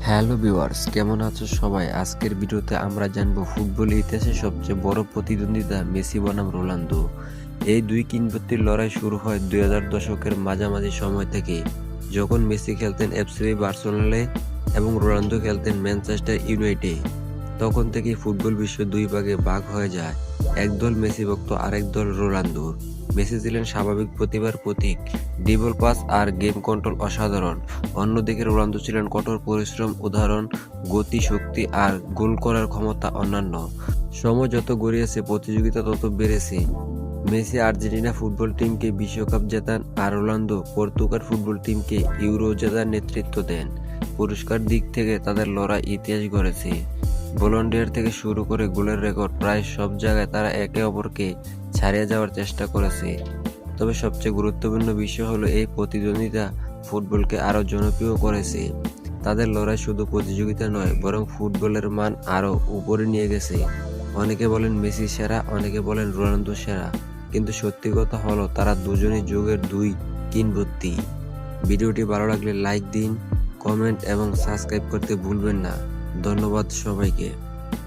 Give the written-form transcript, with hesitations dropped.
Hello viewers, কেমন আছো সবাই? আজকের ভিডিওতে আমরা জানবো ফুটবল ইতিহাসের সবচেয়ে বড় প্রতিদ্বন্দ্বিতা মেসি বনাম রোনালদো। এই দুই কিংবদন্তির লড়াই শুরু হয় 2000 দশকের মাঝামাঝি সময় থেকে, যখন মেসি খেলতেন এফসি বার্সেলোনায় এবং রোনালদো খেলতেন ম্যানচেস্টার ইউনাইটেডে। তখন থেকেই ফুটবল বিশ্ব দুই ভাগে ভাগ হয়ে যায়, একদল মেসি ভক্ত আরেক দল রোনালদোর। মেসি ছিলেন স্বাভাবিক প্রতিভার প্রতীক, ড্রিবল পাস আর গেম কন্ট্রোল অসাধারণ। অন্যদিকে রোনালদো ছিলেন কঠোর পরিশ্রম, উদাহরণ, গতি, শক্তি আর গোল করার ক্ষমতা অন্যান্য। সময় যত গড়িয়েছে প্রতিযোগিতা তত বেড়েছে। মেসি আর্জেন্টিনা ফুটবল টিমকে বিশ্বকাপ জেতান আর রোনালদো পর্তুগাল ফুটবল টিমকে ইউরো জেতার নেতৃত্ব দেন। পুরস্কার দিক থেকে তাদের লড়াই ইতিহাস গড়েছে। ভলান্টিয়ার থেকে শুরু করে গোলের রেকর্ড, প্রায় সব জায়গায় তারা একে অপরকে ছাড়িয়ে যাওয়ার চেষ্টা করেছে। তবে সবচেয়ে গুরুত্বপূর্ণ বিষয় হলো এই প্রতিদ্বন্দ্বিতা ফুটবলকে আরও জনপ্রিয় করেছে। তাদের লড়াই শুধু প্রতিযোগিতা নয়, বরং ফুটবলের মান আরও উপরে নিয়ে গেছে। অনেকে বলেন মেসি সেরা, অনেকে বলেন রোনালদো সেরা, কিন্তু সত্যি কথা হলো তারা দুজনই যুগের দুই কিংবদন্তি। ভিডিওটি ভালো লাগলে লাইক দিন, কমেন্ট এবং সাবস্ক্রাইব করতে ভুলবেন না। ধন্যবাদ সবাইকে।